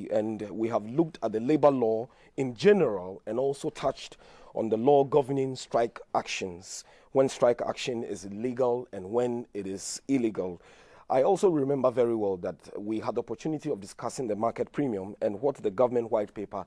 and we have looked at the labor law in general and also touched on the law governing strike actions, when strike action is legal and when it is illegal. I also remember very well that we had the opportunity of discussing the market premium and what the government white paper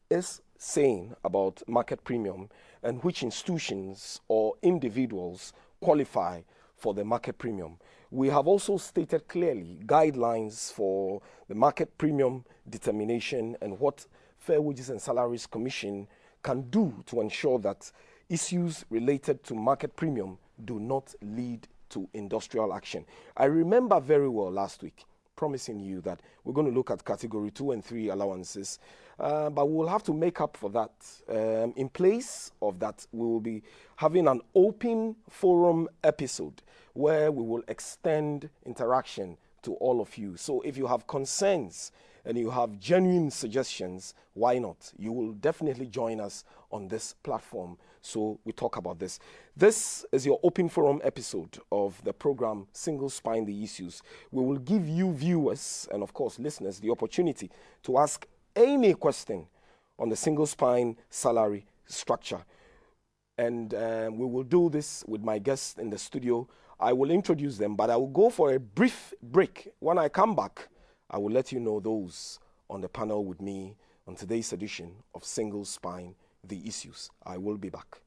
is saying about market premium and which institutions or individuals qualify for the market premium. We have also stated clearly guidelines for the market premium determination and what Fair Wages and Salaries Commission can do to ensure that issues related to market premium do not lead to industrial action. I remember very well last week promising you that we're going to look at category 2 and 3 allowances, but we'll have to make up for that. In place of that, we will be having an open forum episode where we will extend interaction to all of you. So if you have concerns and you have genuine suggestions, why not? You will definitely join us on this platform so we talk about this. This is your open forum episode of the program Single Spine the Issues. We will give you viewers and of course listeners the opportunity to ask any question on the single spine salary structure. And we will do this with my guests in the studio. I will introduce them, but I will go for a brief break. When I come back, I will let you know those on the panel with me on today's edition of Single Spine the Issues. I will be back.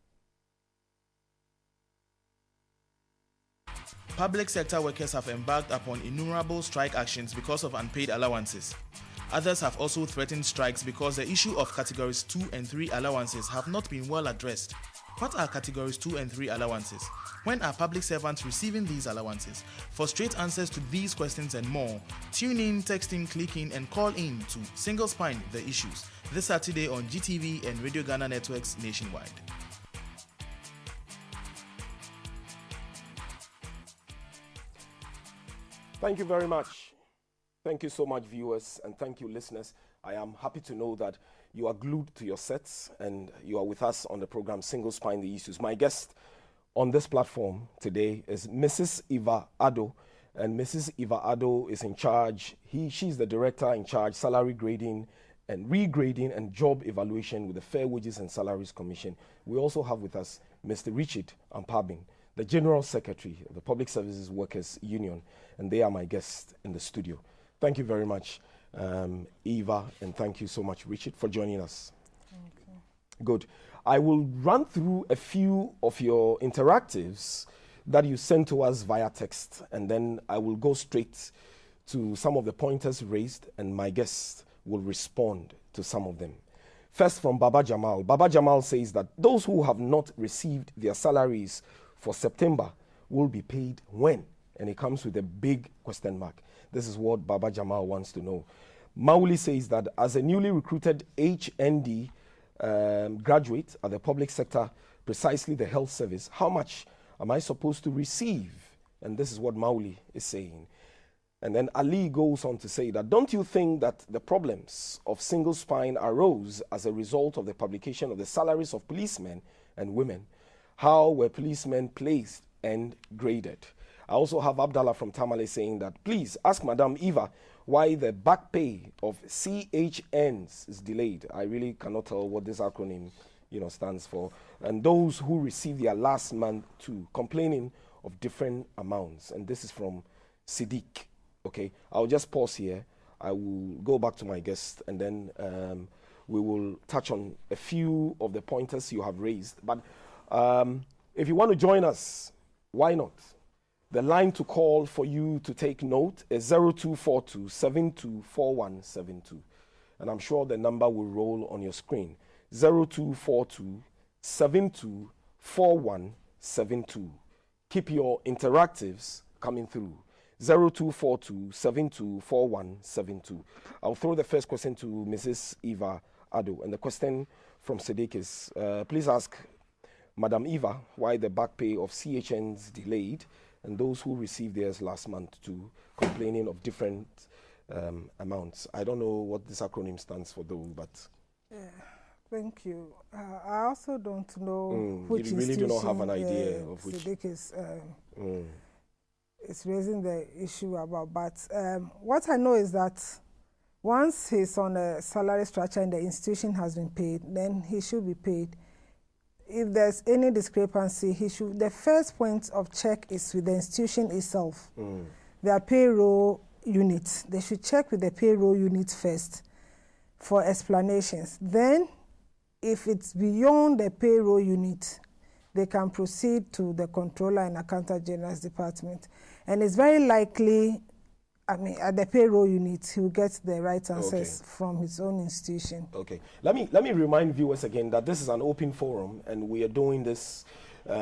Public sector workers have embarked upon innumerable strike actions because of unpaid allowances. Others have also threatened strikes because the issue of categories 2 and 3 allowances have not been well addressed. What are categories 2 and 3 allowances? When are public servants receiving these allowances? For straight answers to these questions and more, tune in, text in, click in, and call in to Single Spine the Issues this Saturday on GTV and Radio Ghana networks nationwide. Thank you very much. Thank you so much, viewers, and thank you, listeners. I am happy to know that you are glued to your sets and you are with us on the program Single Spine the Issues. My guest on this platform today is Mrs. Eva Addo, and Mrs. Eva Addo is in charge. She's the director in charge salary grading and regrading and job evaluation with the Fair Wages and Salaries Commission. We also have with us Mr. Richard Ampabin, the General Secretary of the Public Services Workers Union, and they are my guests in the studio. Thank you very much, Eva, and thank you so much, Richard, for joining us. Thank you. Good. I will run through a few of your interactives that you sent to us via text, and then I will go straight to some of the pointers raised, and my guests will respond to some of them. First, from Baba Jamal. Baba Jamal says that those who have not received their salaries for September will be paid when? And it comes with a big question mark. This is what Baba Jamal wants to know. Mauli says that as a newly recruited HND graduate at the public sector, precisely the health service, how much am I supposed to receive? And this is what Mauli is saying. And then Ali goes on to say that, don't you think that the problems of single spine arose as a result of the publication of the salaries of policemen and women? How were policemen placed and graded? I also have Abdallah from Tamale saying that, please ask Madam Eva why the back pay of CHNs is delayed. I really cannot tell what this acronym stands for. And those who receive their last month too, complaining of different amounts. And this is from Siddiq. Okay, I'll just pause here. I will go back to my guest and then we will touch on a few of the pointers you have raised. But if you want to join us, why not? The line to call for you to take note is 0242 724172. And I'm sure the number will roll on your screen. 0242 724172. Keep your interactives coming through. 0242 724172. I'll throw the first question to Mrs. Eva Addo. And the question from Siddiq is, please ask Madam Eva why the back pay of CHNs delayed and those who received theirs last month too, complaining of different amounts. I don't know what this acronym stands for though, but... Thank you. I also don't know which you really do not have an idea of which... Siddiq is raising the issue about, but what I know is that Once he's on a salary structure and the institution has been paid, then he should be paid. If there's any discrepancy, the first point of check is with the institution itself. Their payroll unit. They should check with the payroll unit first for explanations. Then, if it's beyond the payroll unit, they can proceed to the Controller and Accountant General's department. And it's very likely, at the payroll unit, he will get the right answers from his own institution. Okay. Let me remind viewers again that this is an open forum, and we are doing this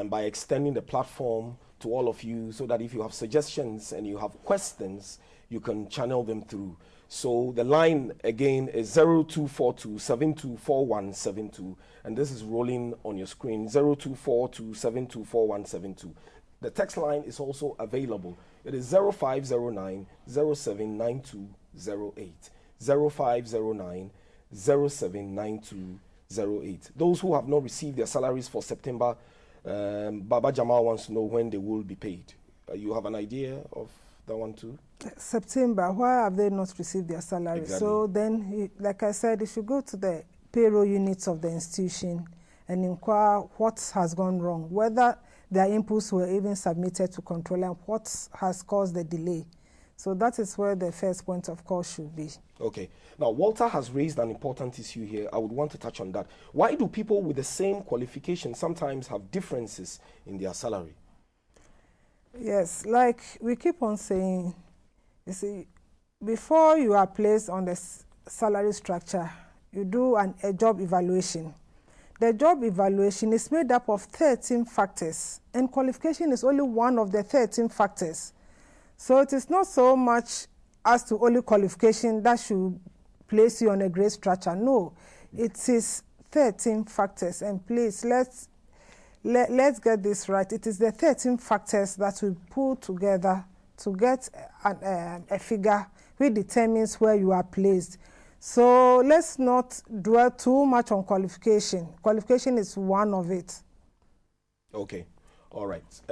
by extending the platform to all of you, so that if you have suggestions and you have questions, you can channel them through. So the line again is 0242724172, and this is rolling on your screen, 0242724172. The text line is also available. It is 0509-079208. 0509-079208. Those who have not received their salaries for September, Baba Jamal wants to know when they will be paid. You have an idea of that one too? September, why have they not received their salary? Exactly. So then, like I said, you should go to the payroll units of the institution and inquire what has gone wrong, whether their inputs were even submitted to controller, and what has caused the delay. So that is where the first point of call should be. Okay. Now, Walter has raised an important issue here. I would want to touch on that. Why do people with the same qualification sometimes have differences in their salary? Yes, like we keep on saying, you see, before you are placed on the salary structure, you do a job evaluation. The job evaluation is made up of 13 factors, and qualification is only one of the 13 factors. So it is not so much as to only qualification that should place you on a grade structure. No, it is 13 factors. And please, let's get this right. It is the 13 factors that we pull together to get a figure which determines where you are placed. So let's not dwell too much on qualification. Qualification is one of it. Okay, all right.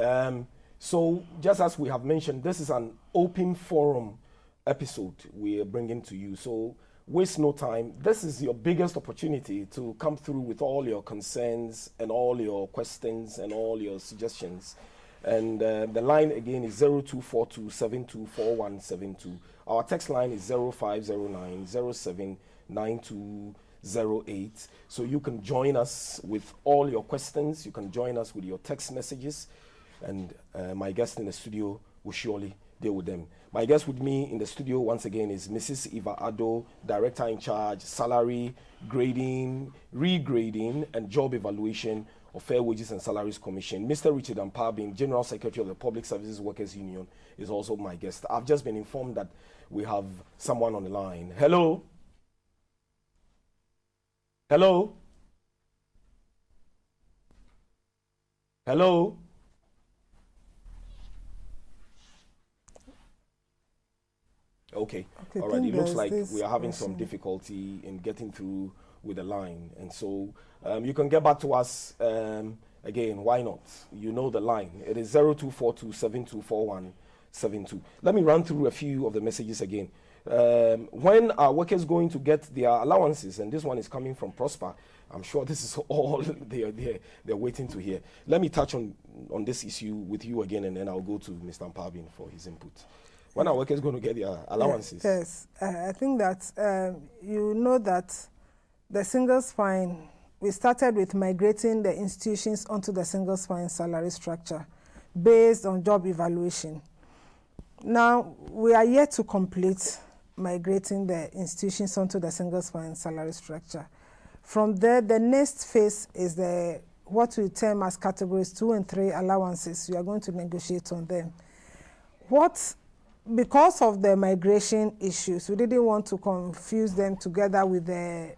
So just as we have mentioned, this is an open forum episode we are bringing to you. So waste no time. This is your biggest opportunity to come through with all your concerns and all your questions and all your suggestions. And the line again is 0242724172. Our text line is 0509-079208. So you can join us with all your questions. You can join us with your text messages. And my guest in the studio will surely deal with them. My guest with me in the studio once again is Mrs. Eva Addo, Director in Charge, Salary, Grading, Regrading, and Job Evaluation of Fair Wages and Salaries Commission. Mr. Richard Ampabin, General Secretary of the Public Services Workers Union, is also my guest. I've just been informed that we have someone on the line. Hello? Hello? Hello? Okay. All right. It looks like we are having some difficulty in getting through with the line. And so you can get back to us again. Why not? You know the line. It is 0242724172. Let me run through a few of the messages again. When are workers going to get their allowances? And this one is coming from Prosper. I'm sure this is all they're waiting to hear. Let me touch on this issue with you again, and then I'll go to Mr. Ampabin for his input. When are workers going to get their allowances? Yes, I think that you know that the single spine, we started with migrating the institutions onto the single spine salary structure based on job evaluation. Now, we are yet to complete migrating the institutions onto the single spine salary structure. From there, the next phase is what we term as categories 2 and 3 allowances. We are going to negotiate on them. Because of the migration issues, we didn't want to confuse them together with the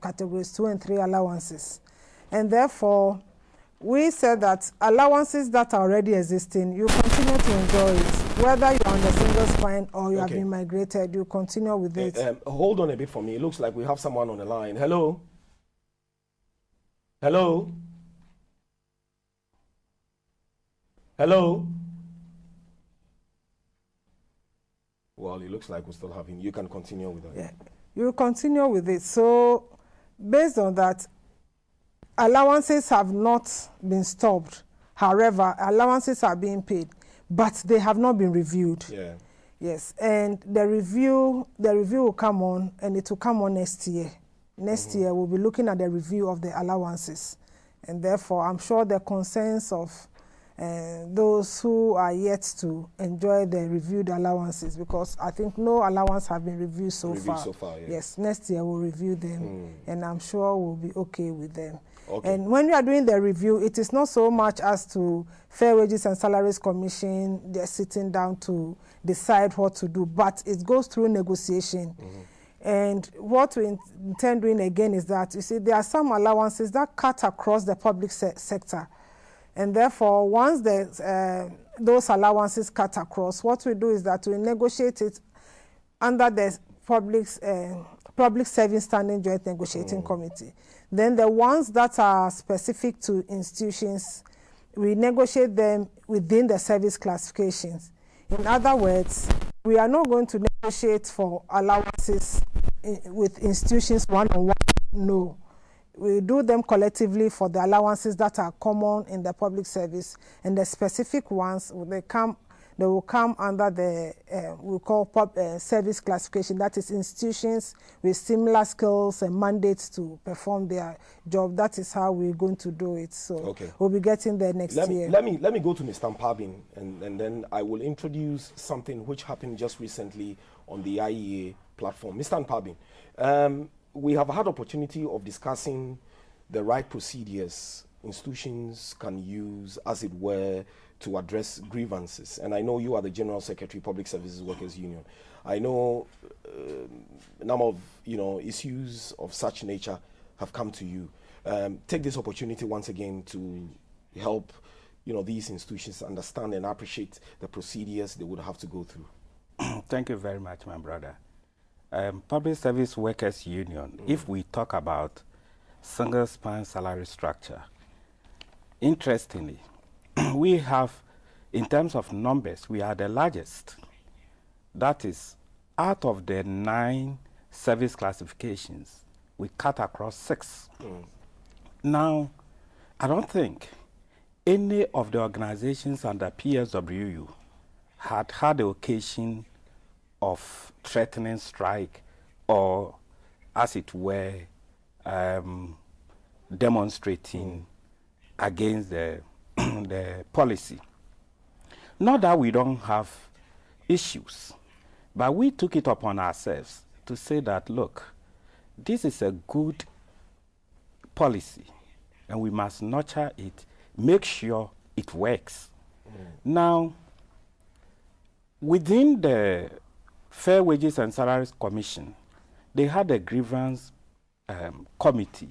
categories 2 and 3 allowances. And therefore, we said that allowances that are already existing, you continue to enjoy it. Whether you're on the single spine or you have been migrated, you continue with it. Hold on a bit for me. It looks like we have someone on the line. Hello? Hello? Hello? Well, it looks like we're still having. You can continue with that. Yeah, you continue with it. So, based on that, allowances have not been stopped. However, allowances are being paid, but they have not been reviewed. Yeah. Yes, and the review will come on, and it will come on next year. Next year, we'll be looking at the review of the allowances, and therefore, I'm sure the concerns of those who are yet to enjoy the reviewed allowances, because I think no allowance have been reviewed so far. Yeah. Yes, next year we'll review them, and I'm sure we'll be okay with them. Okay. And when you are doing the review, it is not so much as to Fair Wages and Salaries Commission, they're sitting down to decide what to do, but it goes through negotiation. And what we intend doing again is that, you see, there are some allowances that cut across the public sector. And therefore, once those allowances cut across, what we do is that we negotiate it under the Public Service Standing Joint Negotiating Committee. Then the ones that are specific to institutions, we negotiate them within the service classifications. In other words, we are not going to negotiate for allowances with institutions one-on-one, no. We do them collectively for the allowances that are common in the public service, and the specific ones, they will come under the we call service classification. That is institutions with similar skills and mandates to perform their job. That is how we're going to do it. So we'll be getting there next year. Let me go to Mr. Mpabin, and then I will introduce something which happened just recently on the IEA platform. Mr. Mpabin, we have had opportunity of discussing the right procedures institutions can use, as it were, to address grievances. And I know you are the General Secretary, Public Services Workers Union. I know a number of issues of such nature have come to you. Take this opportunity once again to help these institutions understand and appreciate the procedures they would have to go through. Thank you very much, my brother. Public Service Workers Union, if we talk about single span salary structure, interestingly, we have, in terms of numbers, we are the largest. That is, out of the 9 service classifications, we cut across 6. Now, I don't think any of the organizations under PSWU had the occasion of threatening strike or, as it were, demonstrating against the policy. Not that we don't have issues, but we took it upon ourselves to say that, look, this is a good policy, and we must nurture it, make sure it works. Now, within the Fair Wages and Salaries Commission, they had a grievance committee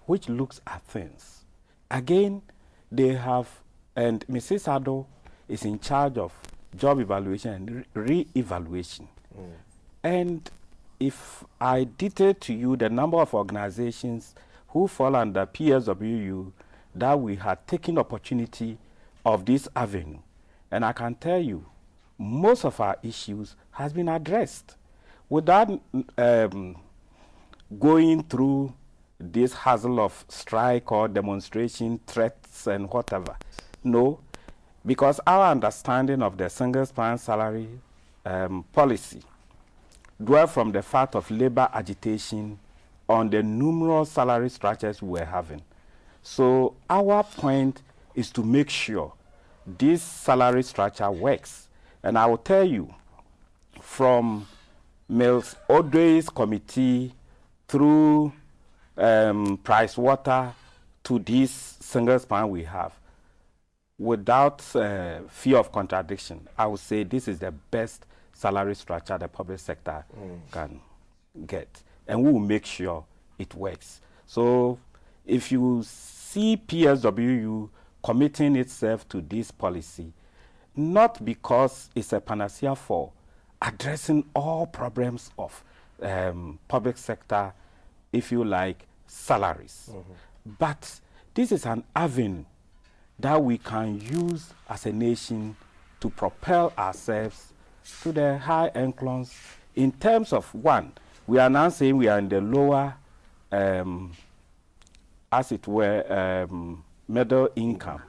which looks at things. Again, they have, and Mrs. Ado is in charge of job evaluation and re-evaluation. And if I detail to you the number of organizations who fall under PSWU that we had taken opportunity of this avenue, and I can tell you, most of our issues has been addressed without going through this hassle of strike or demonstration, threats and whatever. No, because our understanding of the single span salary policy dwell from the fact of labor agitation on the numerous salary structures we were having. So our point is to make sure this salary structure works. And I will tell you, from Mills Odway's committee through Price Water to this single span we have, without fear of contradiction, I would say this is the best salary structure the public sector can get. And we will make sure it works. So if you see PSWU committing itself to this policy, not because it's a panacea for addressing all problems of public sector, if you like, salaries. But this is an avenue that we can use as a nation to propel ourselves to the high echelons in terms of, one, we are now saying we are in the lower, as it were, middle income.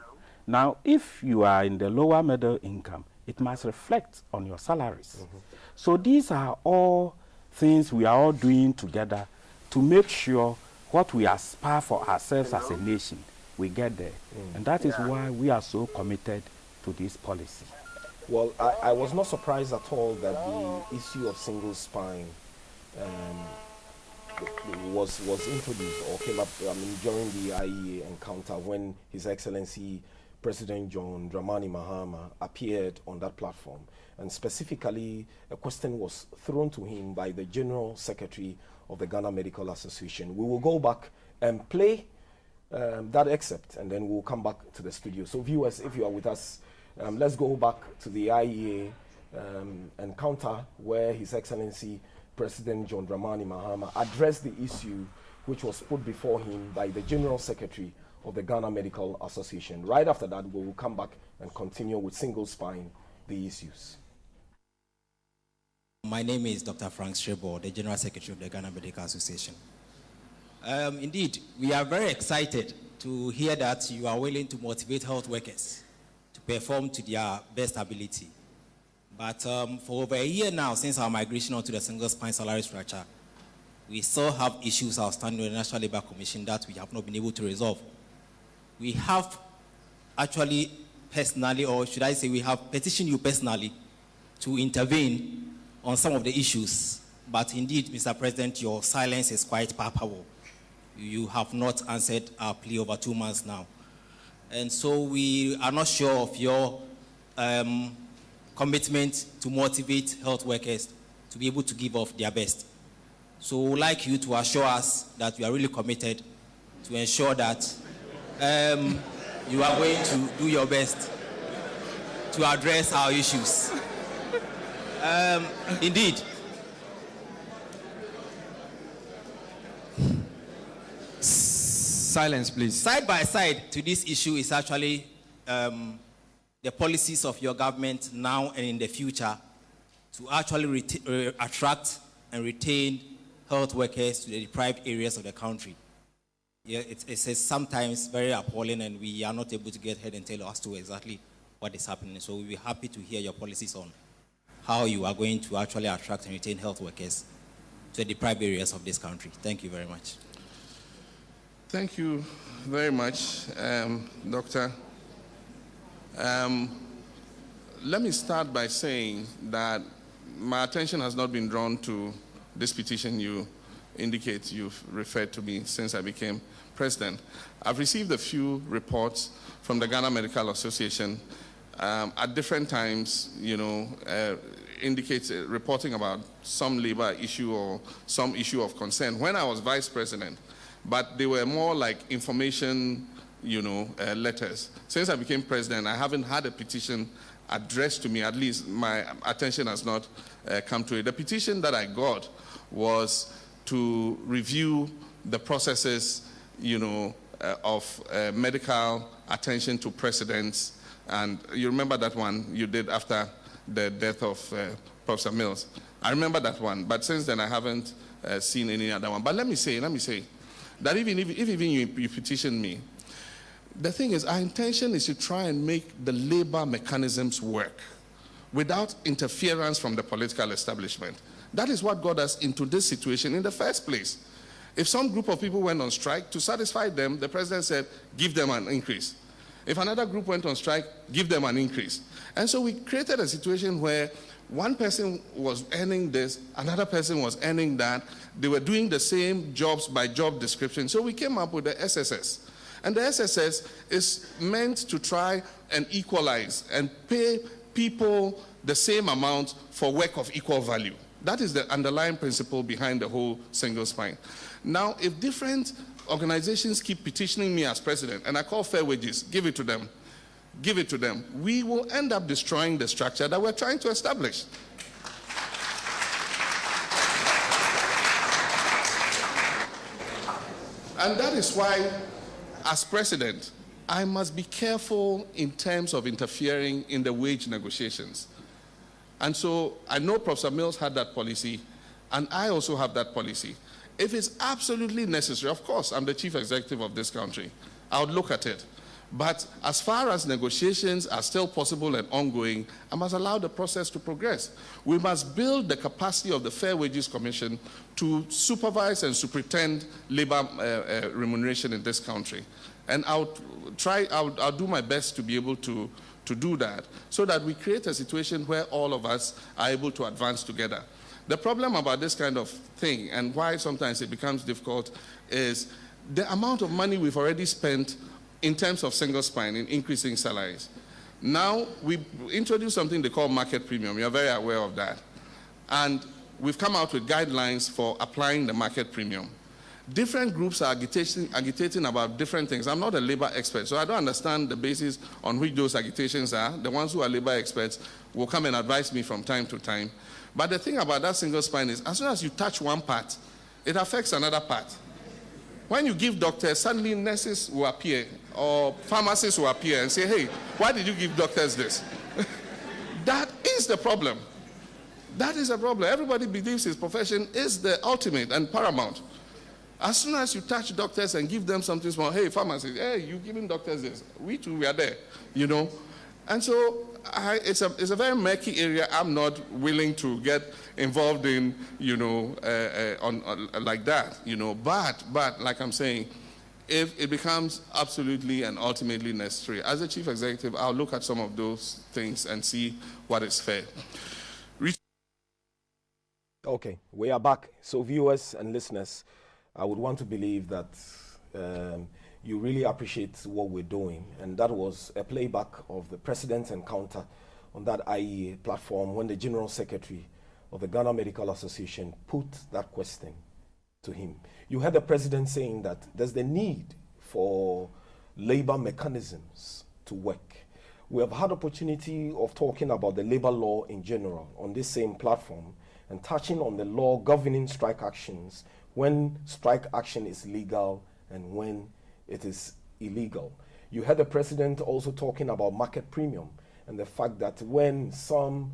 Now, if you are in the lower middle income, it must reflect on your salaries. So these are all things we are all doing together to make sure what we aspire for ourselves as a nation, we get there. And that is why we are so committed to this policy. Well, I was not surprised at all that the issue of single spine was introduced or came up during the IEA encounter when His Excellency President John Dramani Mahama appeared on that platform. And specifically, a question was thrown to him by the General Secretary of the Ghana Medical Association. We will go back and play that excerpt, and then we'll come back to the studio. So viewers, if you are with us, let's go back to the IEA encounter where His Excellency President John Dramani Mahama addressed the issue which was put before him by the General Secretary of the Ghana Medical Association. Right after that, we will come back and continue with single spine, the issues. My name is Dr. Frank Strebo, the General Secretary of the Ghana Medical Association. Indeed, we are very excited to hear that you are willing to motivate health workers to perform to their best ability. But for over a year now, since our migration onto the single spine salary structure, we still have issues outstanding with the National Labour Commission that we have not been able to resolve. We have actually personally, or should I say we have petitioned you personally to intervene on some of the issues. But indeed, Mr. President, your silence is quite palpable. You have not answered our plea over 2 months now. And so we are not sure of your commitment to motivate health workers to be able to give off their best. So we would like you to assure us that you are really committed to ensure that you are going to do your best to address our issues. Indeed. Silence, please. Side by side to this issue is actually the policies of your government now and in the future to actually attract and retain health workers to the deprived areas of the country. Yeah, it's sometimes very appalling, and we are not able to get head and tail as to exactly what is happening. So we'll be happy to hear your policies on how you are going to actually attract and retain health workers to the deprived areas of this country. Thank you very much. Thank you very much, Doctor. Let me start by saying that my attention has not been drawn to this petition you indicate you've referred to me since I became president. I've received a few reports from the Ghana Medical Association at different times, reporting about some labor issue or some issue of concern when I was vice president, but they were more like information, letters. Since I became president, I haven't had a petition addressed to me. At least my attention has not come to it. The petition that I got was to review the processes, of medical attention to presidents. And you remember that one you did after the death of Professor Mills. I remember that one, but since then I haven't seen any other one. But let me say that if even you petition me, the thing is, our intention is to try and make the labor mechanisms work without interference from the political establishment. That is what got us into this situation in the first place. If some group of people went on strike, to satisfy them, the president said, give them an increase. If another group went on strike, give them an increase. And so we created a situation where one person was earning this, another person was earning that. They were doing the same jobs by job description. So we came up with the SSS. And the SSS is meant to try and equalize and pay people the same amount for work of equal value. That is the underlying principle behind the whole single spine. Now, if different organizations keep petitioning me as president, and I call fair wages, give it to them, we will end up destroying the structure that we're trying to establish. And that is why, as president, I must be careful in terms of interfering in the wage negotiations. And so I know Professor Mills had that policy, and I also have that policy. If it's absolutely necessary, of course, I'm the chief executive of this country, I would look at it. But as far as negotiations are still possible and ongoing, I must allow the process to progress. We must build the capacity of the Fair Wages Commission to supervise and superintend labor remuneration in this country. And I'll do my best to be able to do that, so that we create a situation where all of us are able to advance together. The problem about this kind of thing, and why sometimes it becomes difficult, is the amount of money we've already spent in terms of single spine in increasing salaries. Now, we introduced something they call market premium. You're very aware of that. And we've come out with guidelines for applying the market premium. Different groups are agitating about different things. I'm not a labor expert, so I don't understand the basis on which those agitations are. The ones who are labor experts will come and advise me from time to time. But the thing about that single spine is, as soon as you touch one part, it affects another part. When you give doctors, suddenly nurses will appear, or pharmacists will appear and say, hey, why did you give doctors this? That is the problem. That is the problem. Everybody believes his profession is the ultimate and paramount. As soon as you touch doctors and give them something small, hey, pharmacists, hey, you're giving doctors this. We too, we are there, you know. And so it's a very murky area. I'm not willing to get involved in, you know, like that, you know. But like I'm saying, if it becomes absolutely and ultimately necessary, as a chief executive, I'll look at some of those things and see what is fair. Okay, we are back. So viewers and listeners, I would want to believe that you really appreciate what we're doing. And that was a playback of the president's encounter on that IEA platform when the General Secretary of the Ghana Medical Association put that question to him. You heard the president saying that there's the need for labor mechanisms to work. We have had opportunity of talking about the labor law in general on this same platform and touching on the law governing strike actions, when strike action is legal and when it is illegal. You heard the president also talking about market premium and the fact that when some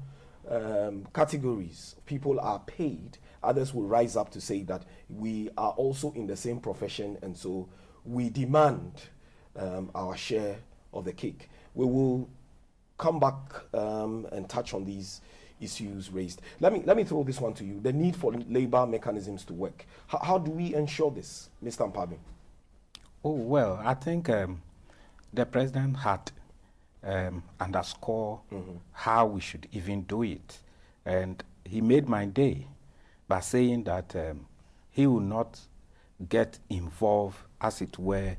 categories of people are paid, others will rise up to say that we are also in the same profession, and so we demand our share of the cake. We will come back and touch on these issues raised. Let me throw this one to you. The need for labor mechanisms to work. How do we ensure this, Mr. Mpabi? Oh, well, I think the president had underscored how we should even do it. And he made my day by saying that he will not get involved, as it were,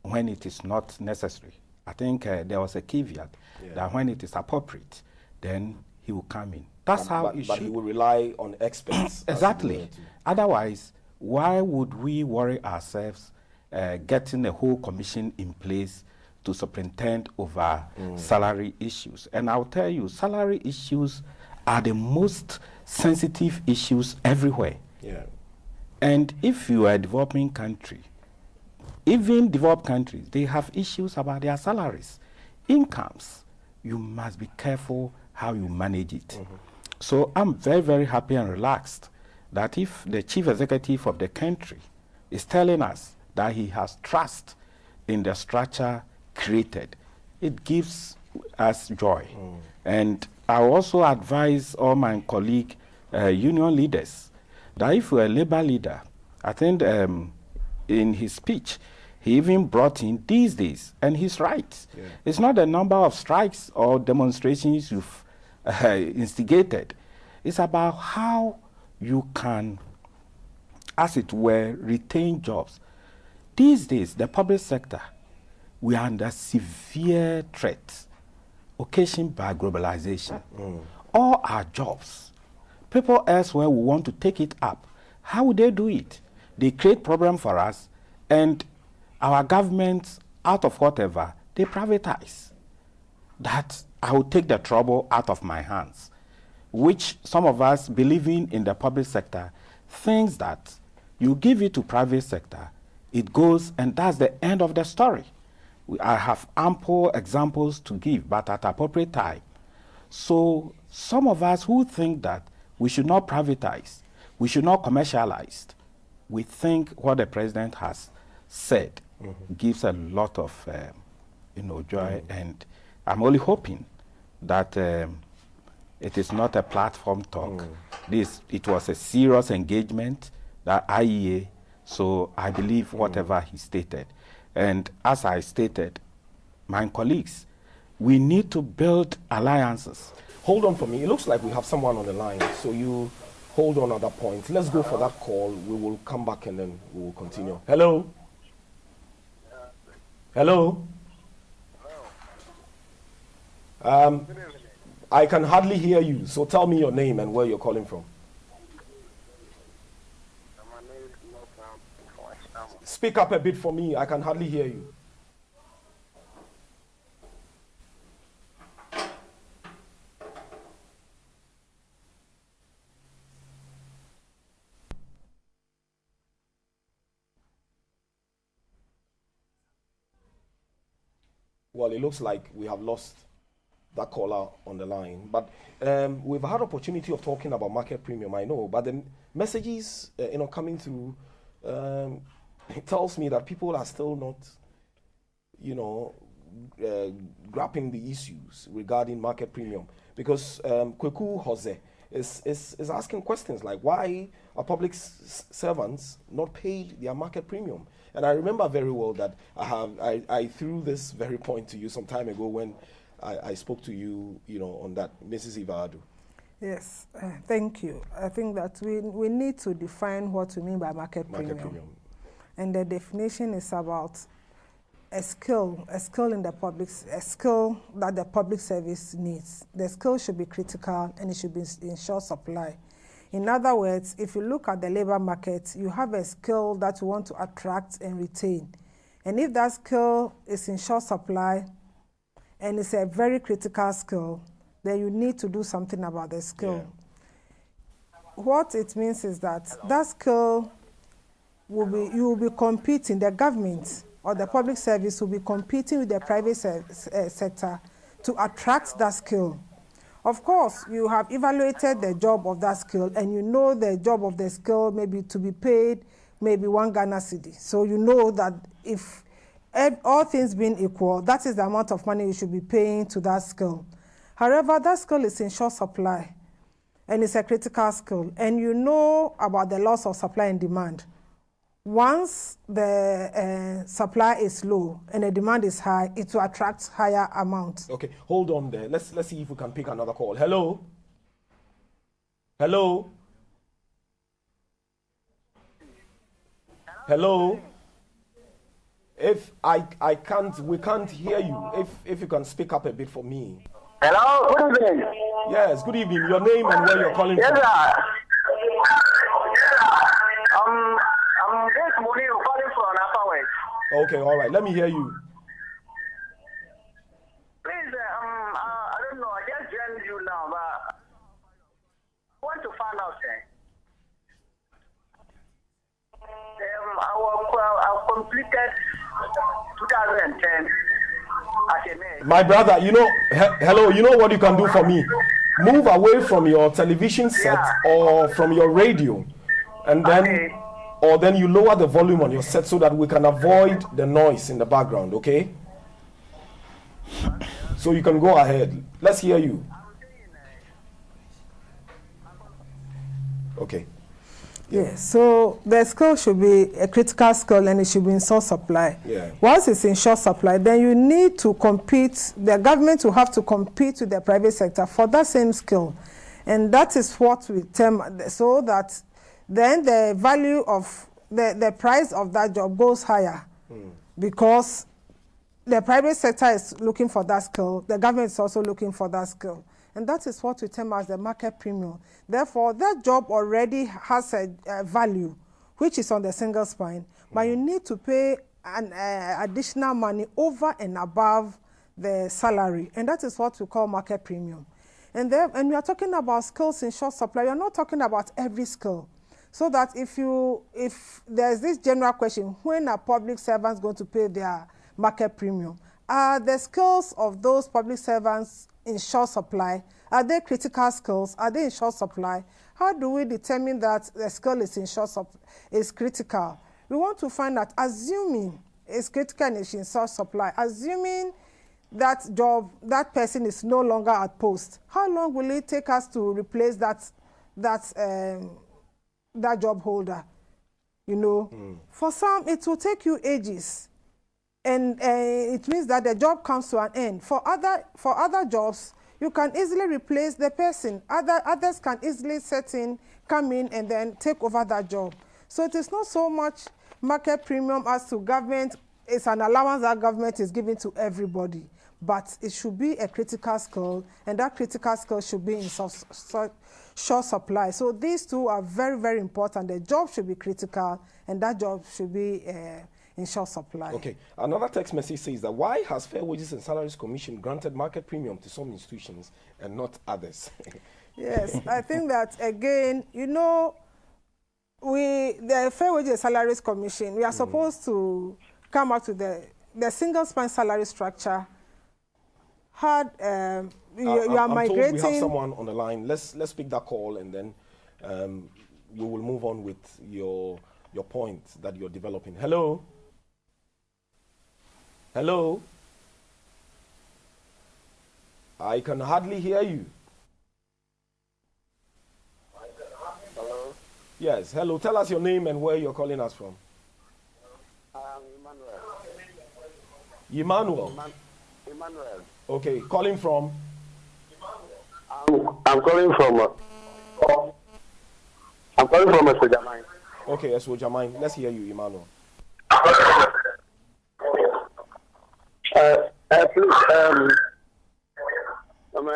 when it is not necessary. I think there was a caveat that when it is appropriate, then he will come in. That's how it should. But he will rely on experts. Exactly. Otherwise, why would we worry ourselves getting a whole commission in place to superintend over salary issues? And I'll tell you, salary issues are the most sensitive issues everywhere. Yeah. And if you are a developing country, even developed countries, they have issues about their salaries. Incomes, you must be careful how you manage it. So I'm very, very happy and relaxed that if the chief executive of the country is telling us that he has trust in the structure created, it gives us joy. And I also advise all my colleague union leaders that if you're a labor leader, I think in his speech, he even brought in these days, and he's right. Yeah. It's not the number of strikes or demonstrations you've instigated. It's about how you can, as it were, retain jobs. These days, the public sector, we are under severe threat occasioned by globalization. All our jobs, people elsewhere will want to take it up. How would they do it? They create problem for us, and our governments, out of whatever, they privatize. That I will take the trouble out of my hands, which some of us believing in the public sector thinks that you give it to private sector, it goes, and that's the end of the story. I have ample examples to give, but at appropriate time. So some of us who think that we should not privatize, we should not commercialize, we think what the president has said gives a lot of joy, and I'm only hoping that it is not a platform talk. It was a serious engagement, that IEA, so I believe whatever he stated. And as I stated, my colleagues, we need to build alliances. Hold on for me. It looks like we have someone on the line, so you hold on at that point. Let's go for that call. We will come back and then we will continue. Hello? Hello? I can hardly hear you, so tell me your name and where you're calling from. Speak up a bit for me. I can hardly hear you. Well, it looks like we have lost that caller on the line. But we've had opportunity of talking about market premium, I know. But the messages, coming through, it tells me that people are still not, grappling the issues regarding market premium. Because Kweku Jose is asking questions like, why are public servants not paid their market premium? And I remember very well that I threw this very point to you some time ago when I spoke to you, on that, Mrs. Ivadu. Yes, thank you. I think that we need to define what we mean by market premium. And the definition is about a skill in the public, a skill that the public service needs. The skill should be critical and it should be in short supply. In other words, if you look at the labor market, you have a skill that you want to attract and retain. And if that skill is in short supply and it's a very critical skill, then you need to do something about the skill. Yeah. What it means is that that skill you will be competing, the government or the public service will be competing with the private sector to attract that skill. Of course, you have evaluated the job of that skill and you know the job of the skill maybe to be paid maybe 1 Ghana cedi. So you know that if all things being equal, that is the amount of money you should be paying to that skill. However, that skill is in short supply and it's a critical skill, and you know about the loss of supply and demand. Once the supply is low and the demand is high, it will attract higher amounts. Okay, hold on there. Let's see if we can pick another call. Hello? Hello? Hello? If we can't hear you. If you can speak up a bit for me. Hello, good evening. Yes, good evening. Your name and where you're calling from. Yes, sir. I'm this morning calling from Upper West. Okay, all right. Let me hear you. Please, I don't know. I just joined you now, but I want to find out. I completed 2010 as a mayor. My brother, hello. You know what you can do for me? Move away from your television set or from your radio, and then. Okay. Or then you lower the volume on your set so that we can avoid the noise in the background, okay? So you can go ahead. Let's hear you. Okay. Yeah, so the skill should be a critical skill and it should be in short supply. Yeah. Once it's in short supply, then you need to compete, the government will have to compete with the private sector for that same skill. And that is what we term, so that then the value of the price of that job goes higher because the private sector is looking for that skill, the government is also looking for that skill. And that is what we term as the market premium. Therefore, that job already has a value, which is on the single spine, but you need to pay an additional money over and above the salary. And that is what we call market premium. And we are talking about skills in short supply. We are not talking about every skill. So that if there's this general question, when are public servants going to pay their market premium? Are the skills of those public servants in short supply? Are they critical skills? Are they in short supply? How do we determine that the skill is in is critical? We want to find out, assuming it's critical and it's in short supply, assuming that person is no longer at post, how long will it take us to replace that job holder? You know, for some it will take you ages, and it means that the job comes to an end. For other jobs, you can easily replace the person. Others can easily come in and then take over that job. So it is not so much market premium as to government. It's an allowance that government is giving to everybody, but it should be a critical skill, and that critical skill should be in short supply. So these two are very, very important. The job should be critical, and that job should be in short supply. Okay. Another text message says that why has Fair Wages and Salaries Commission granted market premium to some institutions and not others? Yes, I think that, again, you know, the Fair Wages and Salaries Commission, we are supposed to come out to the single span salary structure. Had you are migrating. Told we have someone on the line. Let's pick that call, and then we will move on with your point that you're developing. Hello. Hello. I can hardly hear you. Hello. Yes. Hello. Tell us your name and where you're calling us from. Emmanuel. Emmanuel. Okay, calling from? I'm calling from Esojamine. Okay, Esojamine. Let's hear you, Emmanuel. Please,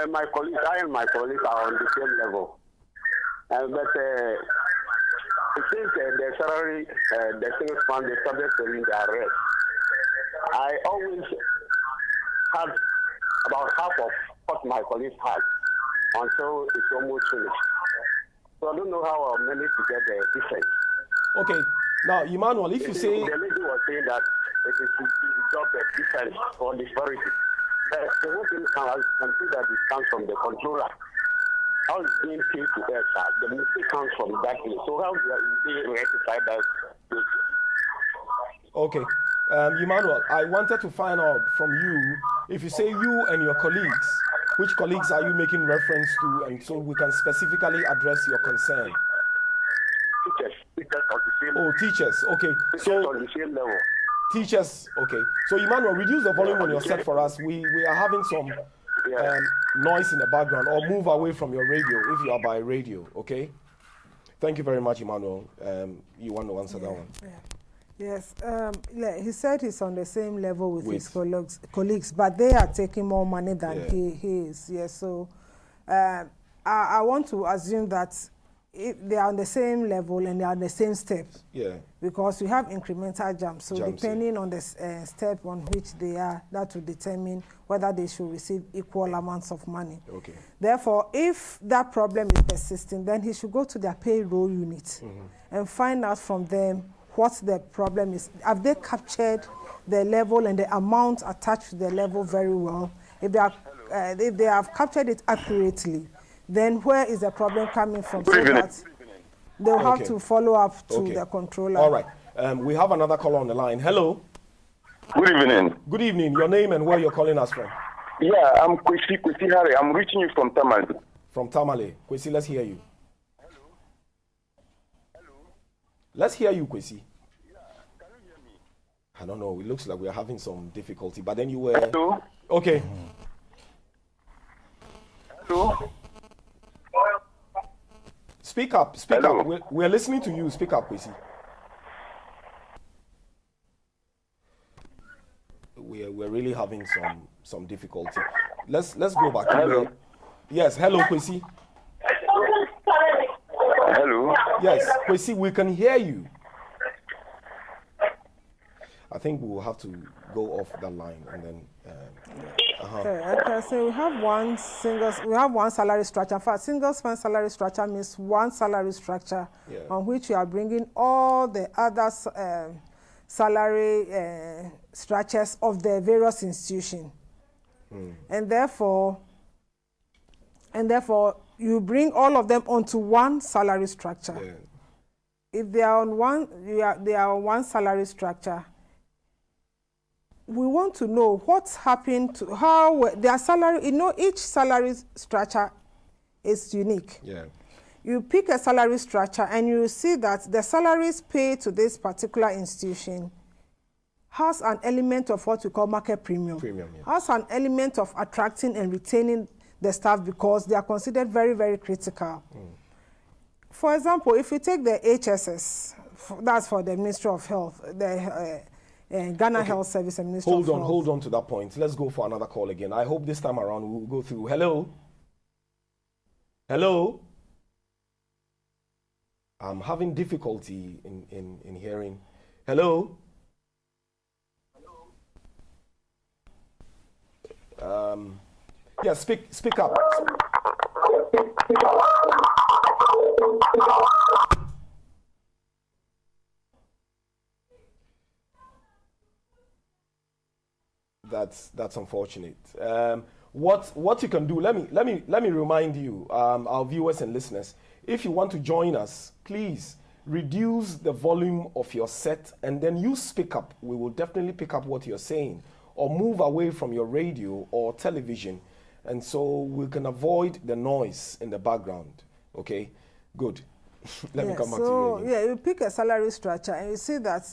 my colleagues, I and my colleagues are on the same level. But since the salary, the single fund, the subject to the arrest, I always had about half of what my colleagues had until it's almost finished. So I don't know how I managed to get the difference. Okay. Now, Emmanuel, if you say... The lady was saying that it is the job that difference for disparity. The whole thing can see that it comes from the controller. How it's being paid to us, the mistake comes from that place. So how do they rectify that? Okay. Emmanuel, I wanted to find out from you, if you say you and your colleagues, which colleagues are you making reference to, and so we can specifically address your concern? Teachers on the same level. Oh, teachers, okay. So on the same level. Teachers, okay. So Emmanuel, reduce the volume on your set for us. We are having some noise in the background, or move away from your radio if you are by radio, okay? Thank you very much, Emmanuel. You want to answer that one? Yeah. Yes, he said he's on the same level with his colleagues, but they are taking more money than he is. Yes, so I want to assume that if they are on the same level and they are on the same step. Yeah. Because we have incremental jumps, so depending on the step on which they are, that will determine whether they should receive equal amounts of money. Okay. Therefore, if that problem is persisting, then he should go to their payroll unit and find out from them what the problem is. Have they captured the level and the amount attached to the level very well? If they have captured it accurately, then where is the problem coming from? So that they'll have to follow up to the controller. All right. We have another caller on the line. Hello. Good evening. Good evening. Your name and where you're calling us from? Yeah, I'm Kwesi Harry. I'm reaching you from Tamale. From Tamale. Kwesi, let's hear you. Let's hear you, Kwesi. Yeah, can you hear me? I don't know. It looks like we're having some difficulty, but then you were... Hello? Okay. Hello? Speak up. Speak up. We're listening to you. Speak up, Kwesi. We're really having some difficulty. Let's go back. Hello. Yes. Hello, Kwesi. Hello. Yes, Kwesi, we can hear you. I think we will have to go off that line and then. Okay, so we have one salary structure. In fact, single span salary structure means one salary structure on which you are bringing all the other salary structures of the various institutions, and therefore, And therefore, you bring all of them onto one salary structure. Yeah. If they are on one, they are on one salary structure, we want to know what's happened to how their salary. You know, each salary structure is unique. Yeah. You pick a salary structure and you see that the salaries paid to this particular institution has an element of what we call market premium. Has an element of attracting and retaining the staff because they are considered very, very critical. For example, if you take the HSS, that's for the Ministry of Health, the Ghana Health Service and Ministry of Health. Hold on to that point. Let's go for another call again. I hope this time around we'll go through. Hello? Hello? I'm having difficulty in hearing. Hello? Yeah, speak up. That's unfortunate. What you can do? Let me remind you, our viewers and listeners. If you want to join us, please reduce the volume of your set and then you speak up. We will definitely pick up what you're saying, or move away from your radio or television, and so we can avoid the noise in the background. Okay, good. Let me come back to you again. Yeah, you pick a salary structure and you see that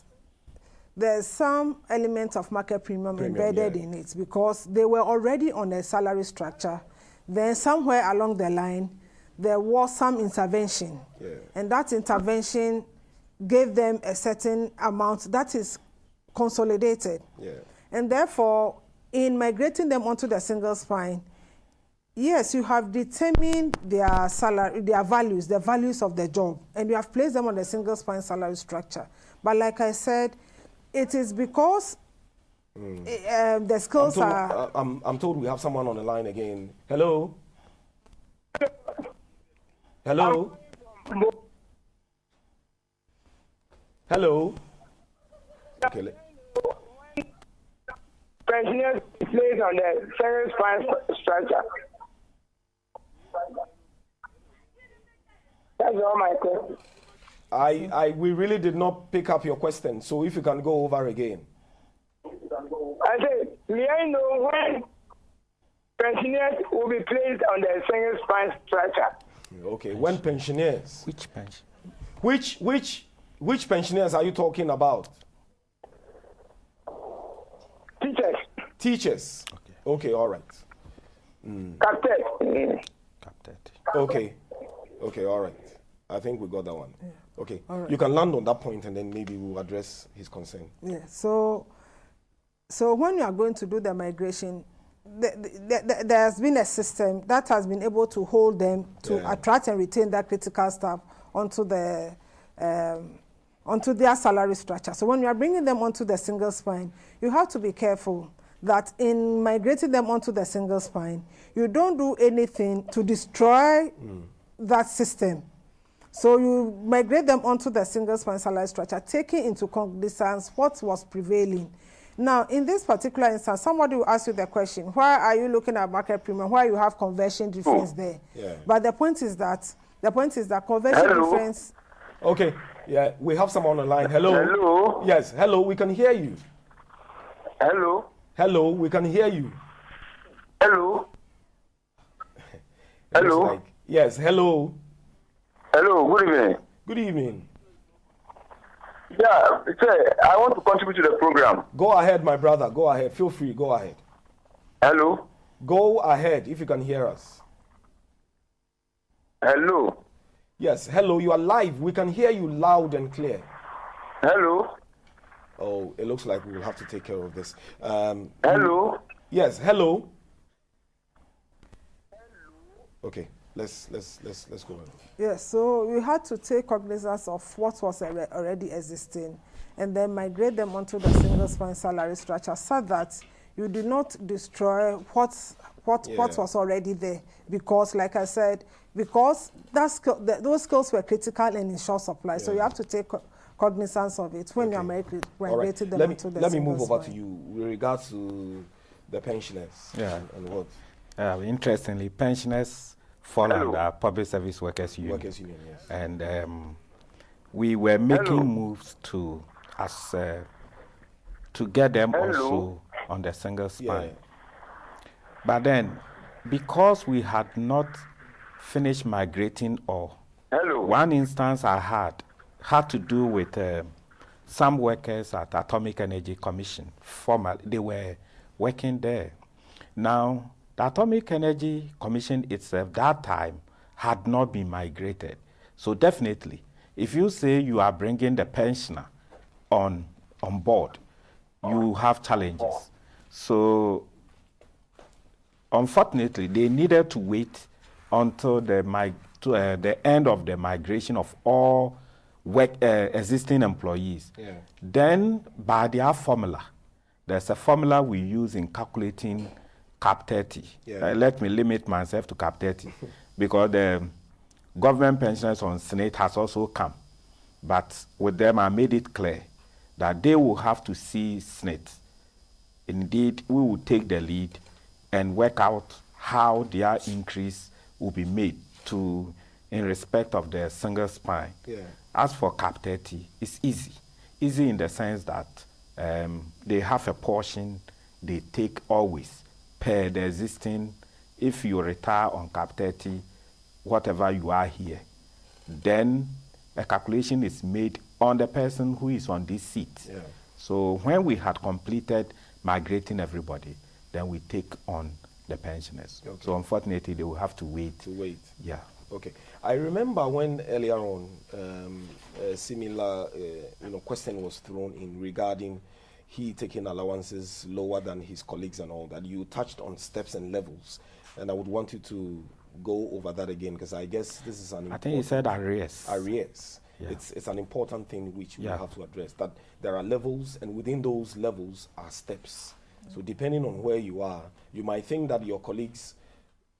there's some element of market premium embedded in it because they were already on a salary structure. Then somewhere along the line, there was some intervention. Yeah. And that intervention gave them a certain amount that is consolidated. Yeah. And therefore, in migrating them onto the single spine, yes, you have determined their salary, their values, the values of the job, and you have placed them on the single spine salary structure. But like I said, it is because the skills are... I'm told we have someone on the line again. Hello? Hello? Hello? Okay. Pensioners placed on the single spine structure. That's all my question. We really did not pick up your question, so if you can go over again. I said, may I know when pensioners will be placed on the single spine structure? Okay, when pensioners? Which pension? Which pensioners are you talking about? Teachers. Teachers. Okay, all right. Captain. Okay, all right. I think we got that one. Yeah. Okay, right. You can land on that point and then maybe we'll address his concern. Yeah, so when you are going to do the migration, there has been a system that has been able to hold them to attract and retain that critical staff onto their salary structure. So when you are bringing them onto the single spine, you have to be careful that in migrating them onto the single spine, you don't do anything to destroy that system. So you migrate them onto the single spine salary structure, taking into cognizance what was prevailing. Now, in this particular instance, somebody will ask you the question, why are you looking at market premium? Why you have conversion difference there? Yeah. But the point is that conversion difference... Okay, yeah, we have someone on the line. Hello? Hello? Yes, hello, we can hear you. Hello? Hello, we can hear you. Hello? Hello? Yes, hello. Hello, good evening. Good evening. Yeah, I want to contribute to the program. Go ahead, my brother. Go ahead. Feel free. Go ahead. Hello? Go ahead if you can hear us. Hello? Yes, hello. You are live. We can hear you loud and clear. Hello? Oh, it looks like we will have to take care of this. Hello? Yes, hello. Okay, let's go on. Yes, so we had to take cognizance of what was already existing and then migrate them onto the single spine salary structure so that you do not destroy what was already there. Because, like I said, because those skills were critical and in short supply, so you have to take cognizance of it when you are migrating them onto the single spine. Let me move over to you with regards to the pensioners. Yeah. And what? Interestingly, pensioners fall Hello. under Public Service Workers Union. Workers Union, yes. And we were making moves to get them also on the single spine. Yeah. But then, because we had not finished migrating all, one instance I had to do with some workers at Atomic Energy Commission. Formerly, they were working there. Now, the Atomic Energy Commission itself, that time, had not been migrated. So definitely, if you say you are bringing the pensioner on board, you have challenges. So, unfortunately, they needed to wait until the end of the migration of all existing employees. Yeah. Then, by their formula, there's a formula we use in calculating Cap 30. Yeah. Let me limit myself to Cap 30 because the government pensioners on Senate has also come. But with them, I made it clear that they will have to see Senate. Indeed, we will take the lead and work out how their increase will be made in respect of the single spine. Yeah. As for Cap 30, it's easy. Easy in the sense that they have a portion they take always per the existing. If you retire on Cap 30, whatever you are here, then a calculation is made on the person who is on this seat. Yeah. So when we had completed migrating everybody, then we take on the pensioners. Okay. So unfortunately, they will have to wait. Yeah. Okay. I remember when earlier on a similar question was thrown in regarding he taking allowances lower than his colleagues and all that. You touched on steps and levels, and I would want you to go over that again because I guess this is an important... I think you said arrears. Arrears. Yeah. It's an important thing which we Yeah. have to address, that there are levels, and within those levels are steps. So depending on where you are, you might think that your colleagues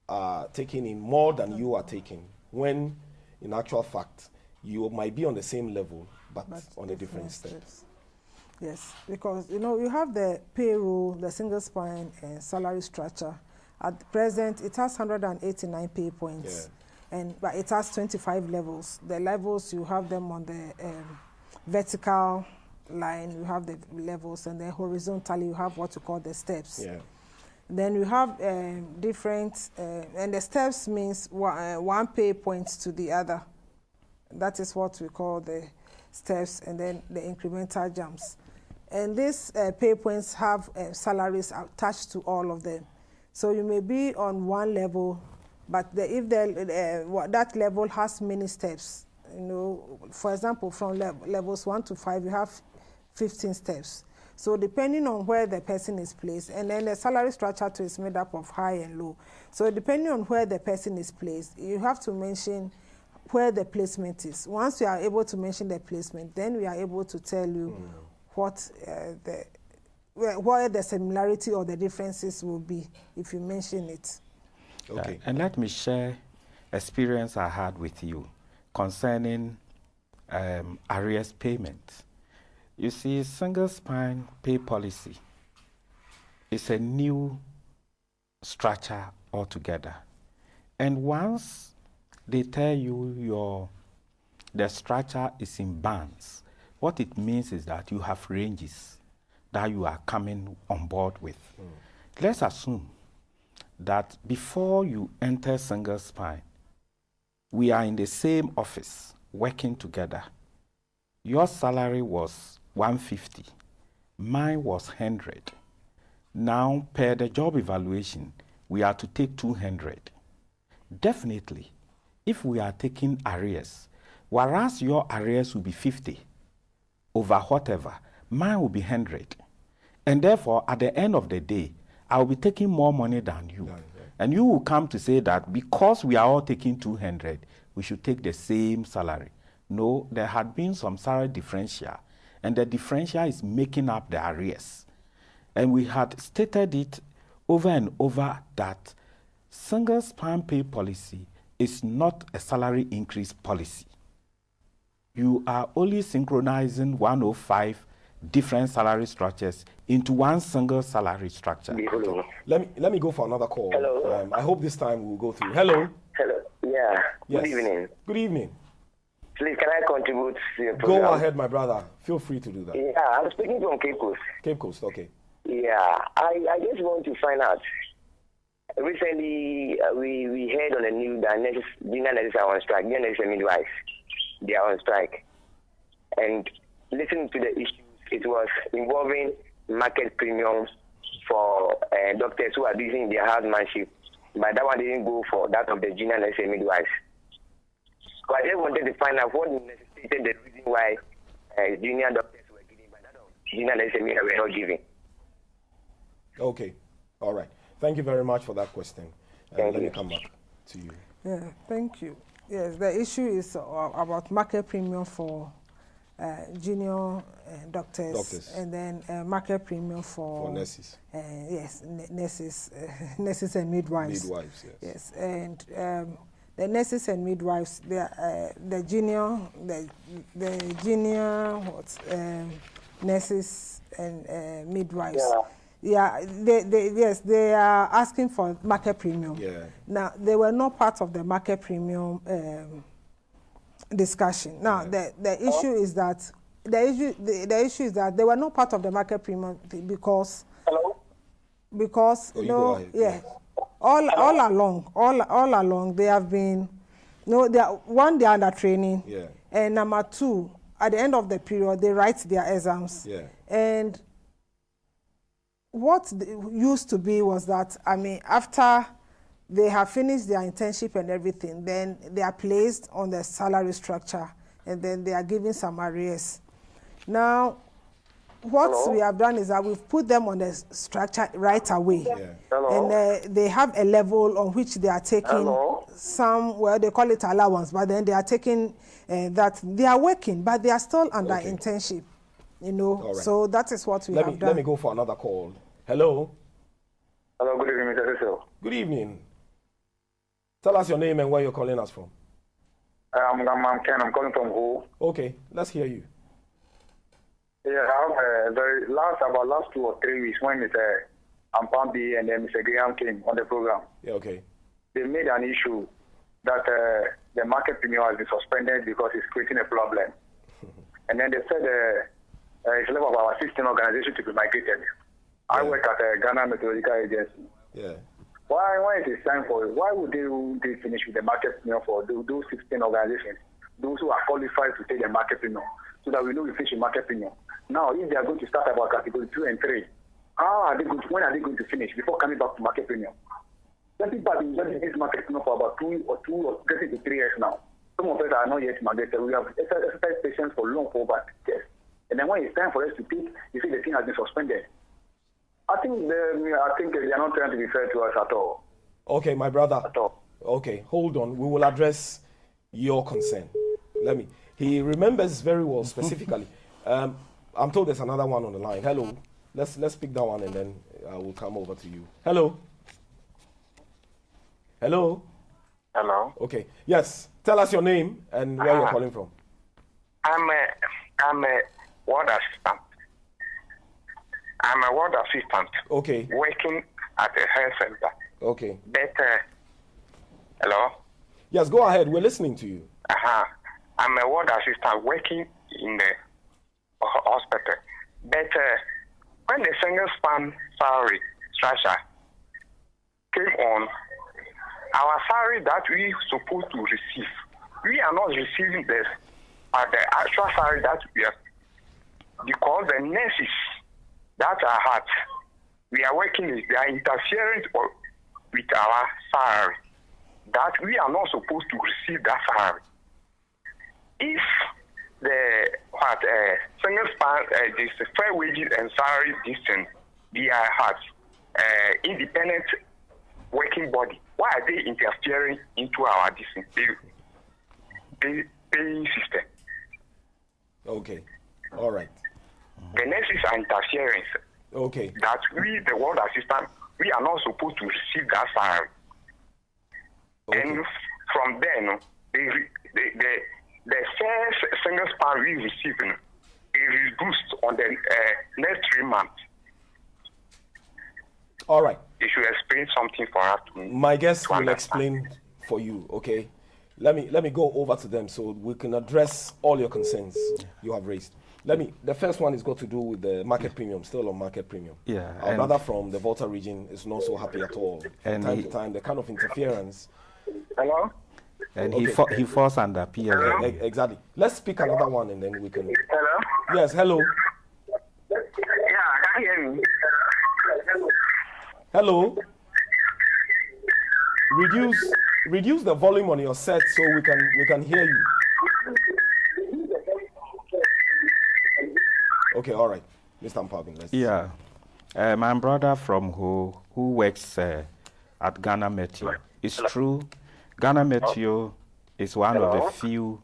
are taking in more than you are taking, when in actual fact, you might be on the same level, but on a different steps. Yes, because you have the payroll, the single spine salary structure. At present, it has 189 pay points, but it has 25 levels. The levels, you have them on the vertical line, you have the levels, and then horizontally, you have what you call the steps. Yeah. Then you have different, and the steps means one pay point to the other. That is what we call the steps, and then the incremental jumps. And these pay points have salaries attached to all of them. So you may be on one level, but if that level has many steps, for example, from levels 1 to 5, you have 15 steps. So depending on where the person is placed, and then the salary structure too is made up of high and low. So depending on where the person is placed, you have to mention where the placement is. Once you are able to mention the placement, then we are able to tell you what where the similarity or the differences will be if you mention it. Okay. And let me share experience I had with you concerning arrears payment. You see, single spine pay policy is a new structure altogether. And once they tell you the structure is in bands, what it means is that you have ranges that you are coming on board with. Let's assume that before you enter single spine, we are in the same office working together. Your salary was 150, mine was 100. Now, per the job evaluation, we are to take 200. Definitely, if we are taking arrears, whereas your arrears will be 50 over whatever, mine will be 100. And therefore, at the end of the day, I will be taking more money than you. And you will come to say that because we are all taking 200, we should take the same salary. No, there had been some salary differential, and the differential is making up the arrears. And we had stated it over and over that single span pay policy is not a salary increase policy. You are only synchronizing 105 different salary structures into one single salary structure. Let me go for another call. Hello. I hope this time we'll go through. Hello. Hello. Yeah. Yes. Good evening. Good evening. Please, can I contribute to your program? Go ahead, my brother. Feel free to do that. Yeah, I'm speaking from Cape Coast. Cape Coast, okay. Yeah, I just want to find out. Recently, we heard on the news that junior nurses are on strike. Junior nurses and midwives, they are on strike. And listening to the issues, it was involving market premiums for doctors who are using their housemanship. But that one didn't go for that of the junior nurses and midwives. So I just wanted to find out what necessitated the reason why junior doctors were giving, but that of junior nurses and midwives were not giving. Okay. All right. Thank you very much for that question. Let me come back to you. Yeah, thank you. Yes, the issue is about market premium for junior doctors, and then market premium for nurses. Yes, nurses and midwives. Midwives, yes. Yes, and the nurses and midwives, the junior nurses and midwives. Yeah. Yeah, they are asking for market premium. Yeah. Now, they were not part of the market premium discussion. Now, the issue is that the issue is that they were not part of the market premium because all along they have been they are under training. Yeah. And number two, at the end of the period they write their exams. Yeah. And what used to be was that, after they have finished their internship and everything, then they are placed on the salary structure, and then they are given some arrears. Now, what we have done is that we've put them on the structure right away. Yeah. And they have a level on which they are taking some, well, they call it allowance, but then they are taking that they are working, but they are still under internship. Right. So that is what we have done. Let me go for another call. Hello. Hello, good evening, Mr. Cecil. Good evening. Tell us your name and where you're calling us from. I'm Ken. I'm calling from Ho. Okay, let's hear you. Yeah, I have about last 2 or 3 weeks when Mr. Ampambi and then Mr. Graham came on the program. Yeah, okay. They made an issue that the market premium has been suspended because it's creating a problem. And then they said it's level of our system organization to be migrated. I work at the Ghana Meteorological Agency. Yeah. Why is it time for it? Why would they finish with the market premium for those 16 organizations, those who are qualified to take the market premium, so that we know we finish the market premium? Now, if they are going to start about category 2 and 3, when are they going to finish before coming back to market premium? Some people have been using this market premium for about 2 or getting to 3 years now. Some of us are not yet migrated. We have exercised patience for long, for about years. And then when it's time for us to take, you see the thing has been suspended. I think they are not trying to be fair to us at all. Okay, my brother. At all. Okay, hold on. We will address your concern. He remembers very well specifically. I'm told there's another one on the line. Hello. Let's pick that one and then I will come over to you. Hello. Hello. Hello. Okay. Yes. Tell us your name and where you're calling from. I'm a ward assistant. I'm a ward assistant. Okay. Working at a health center. Okay. But hello. Yes, go ahead. We're listening to you. I'm a ward assistant working in the hospital. But when the single span salary structure came on, our salary that we supposed to receive, we are not receiving the actual salary that we are, because the nurses that are hard, we are working with, they are interfering with our salary, that we are not supposed to receive that salary. If the single span, this fair wages and salary distance, they are hard, independent working body, why are they interfering into our paying system? Okay. All right. The nurses are interfering. Okay. That we, the ward assistant, we are not supposed to receive that salary. Okay. And from then, the first single span we receive is reduced on the next 3 months. All right. You should explain something for us. My guest will explain for you, okay? Let me go over to them so we can address all your concerns you have raised. The first one is got to do with the market premium, still on market premium. Yeah. Our brother from the Volta region is not so happy at all. And time to time, the kind of interference. Hello? And okay. he falls under PLA. Exactly. Let's speak another one and then we can. Hello? Yes, hello. Yeah, can you hear me? Hello. Reduce the volume on your set so we can hear you. Okay, all right. Mr. Mpavin, let's. Yeah. My brother from who works at Ghana Meteo. It's true. Ghana Meteo is one of the few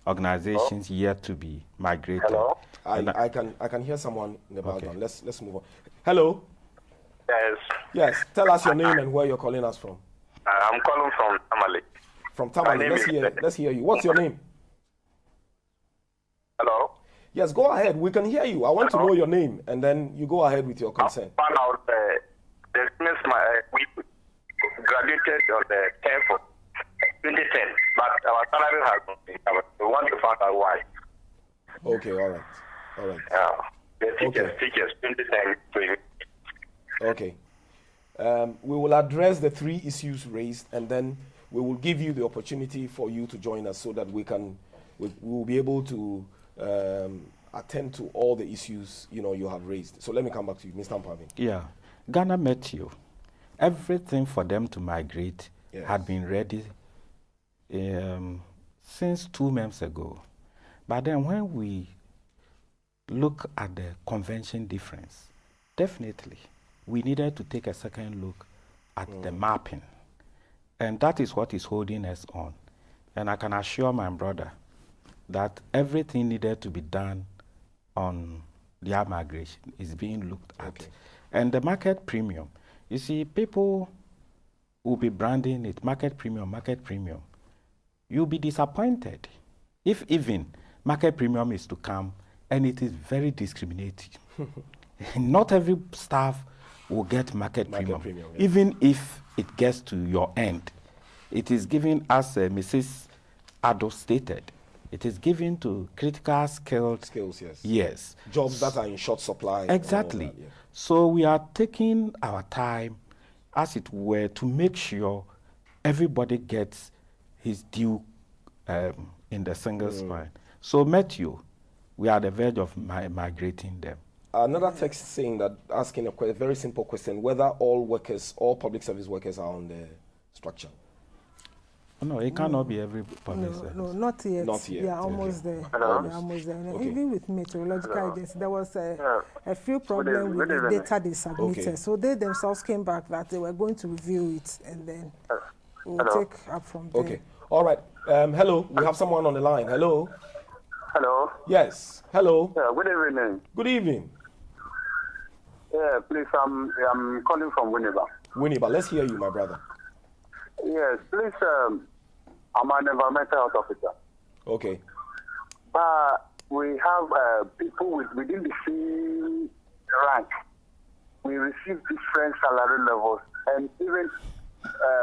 organizations yet to be migrated. Hello? I can hear someone in the background. Okay. Let's move on. Hello. Yes. Yes. Tell us your name and where you're calling us from. I'm calling from Tamale. From Tamale. Let's hear you. What's your name? Hello. Yes, go ahead. We can hear you. I want to know your name, and then you go ahead with your concern. I found out we graduated on the 10th of 2010, but our salary has not been covered. We want to find out why. Okay, all right. The teachers, 2010. Okay. We will address the three issues raised, and then we will give you the opportunity for you to join us so that we will be able to attend to all the issues you have raised. So let me come back to you, Mr. Mpavin. Yeah, Ghana Meteo, everything for them to migrate had been ready since 2 months ago. But then when we look at the convention difference, definitely we needed to take a second look at the mapping. And that is what is holding us on. And I can assure my brother that everything needed to be done on their migration is being looked at. And the market premium, you see, people will be branding it market premium. You'll be disappointed if even market premium is to come, and it is very discriminating. Not every staff will get market premium. Even if it gets to your end, it is given, as Mrs. Addo stated, it is given to critical skills, yes. Yes. Jobs that are in short supply. Exactly. So we are taking our time, as it were, to make sure everybody gets his due in the single spine. So Meteo, we are at the verge of migrating them. Another text saying that, asking a very simple question, whether all public service workers are on the structure. No, it cannot be every public service. No, not yet. Not yet. They are almost there. They are almost there. Even with meteorological agency, there was a few problems with the data they submitted. So they themselves came back that they were going to review it, and then we'll take up from there. Okay. All right. Hello. We have someone on the line. Hello. Hello. Yes. Hello. Yeah, good evening. Good evening. Yeah, please, I'm calling from Winneba. Winneba, let's hear you, my brother. Yes, please, I'm an environmental health officer. Okay. We have people within the same rank. We receive different salary levels, and even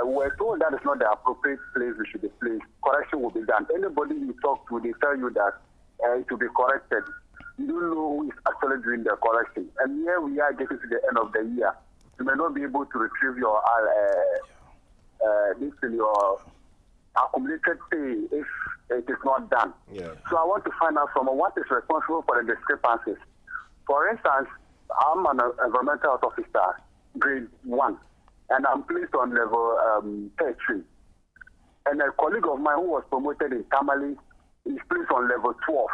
we're told that is not the appropriate place we should be placed. Correction will be done. Anybody you talk to, they tell you that it will be corrected. You don't know who is actually doing the correction. And here we are getting to the end of the year. You may not be able to retrieve your your accumulated pay if it is not done. Yeah. So I want to find out from what is responsible for the discrepancies. For instance, I'm an environmental health officer, grade 1, and I'm placed on level 13. And a colleague of mine who was promoted in Tamale is placed on level 12.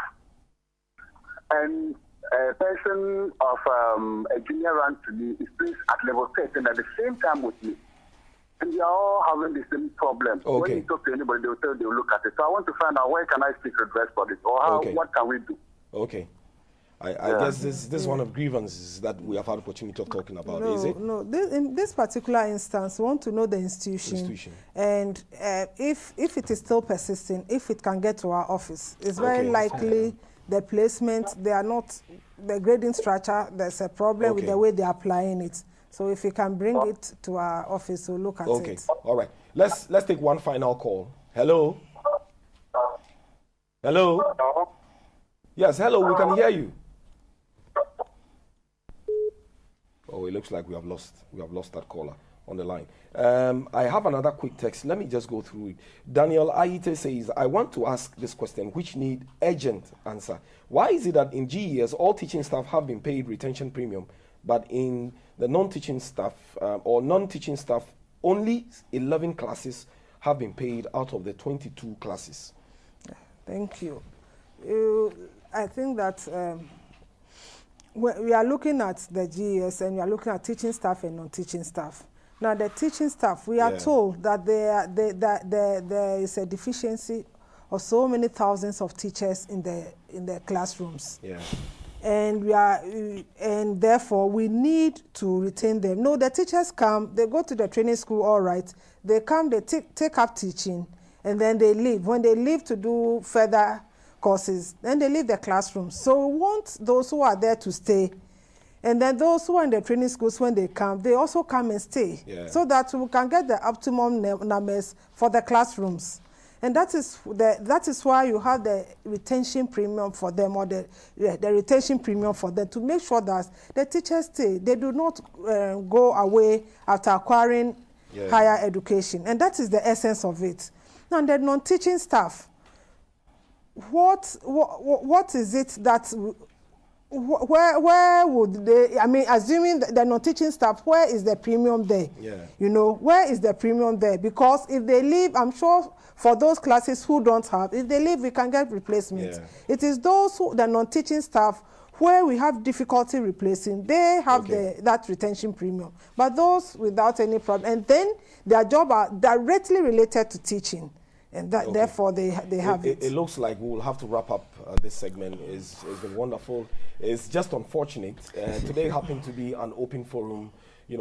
And a person of a junior rank to me is placed at level 13 at the same time with me. And we are all having the same problem. Okay. When you talk to anybody, they'll look at it. So I want to find out where can I seek redress for this, or what can we do? Okay. I guess this is one of grievances that we have had opportunity of talking about, is it? No, in this particular instance, we want to know the institution. And if it is still persisting, if it can get to our office, it's very likely the placement, they are not, the grading structure, there's a problem with the way they are applying it. So if you can bring it to our office, we'll look at it. Okay, all right. Let's take one final call. Hello? Hello? Yes, hello, we can hear you. Oh, it looks like we have lost that caller on the line. I have another quick text. Let me just go through it. Daniel Aite says, I want to ask this question, which need urgent answer. Why is it that in GES, all teaching staff have been paid retention premium, but in the non-teaching staff or non-teaching staff, only 11 classes have been paid out of the 22 classes? Thank you. I think that we are looking at the GES and we are looking at teaching staff and non-teaching staff. Now, the teaching staff, we are told that there is a deficiency of so many thousands of teachers in the classrooms. Yeah. And therefore we need to retain them. No, the teachers come, they go to the training school, all right. They come, they take up teaching, and then they leave. When they leave to do further courses, then they leave the classroom. So we want those who are there to stay. And then those who are in the training schools, when they come, they also come and stay. Yeah. So that we can get the optimum numbers for the classrooms. And that is why you have the retention premium for them, or the retention premium for them, to make sure that the teachers stay. They do not go away after acquiring higher education. And that is the essence of it. Now, the non-teaching staff, what is it that, where would they, I mean, assuming the non-teaching staff, where is the premium there? Yeah. You know, where is the premium there? Because if they leave, I'm sure for those classes who don't have, if they leave, we can get replacements. Yeah. It is those who, the non-teaching staff, where we have difficulty replacing, they have that retention premium. But those without any problem, and then their job are directly related to teaching. And that, therefore, they have it. It looks like we will have to wrap up this segment. It's been wonderful. It's just unfortunate. Today happened to be an open forum,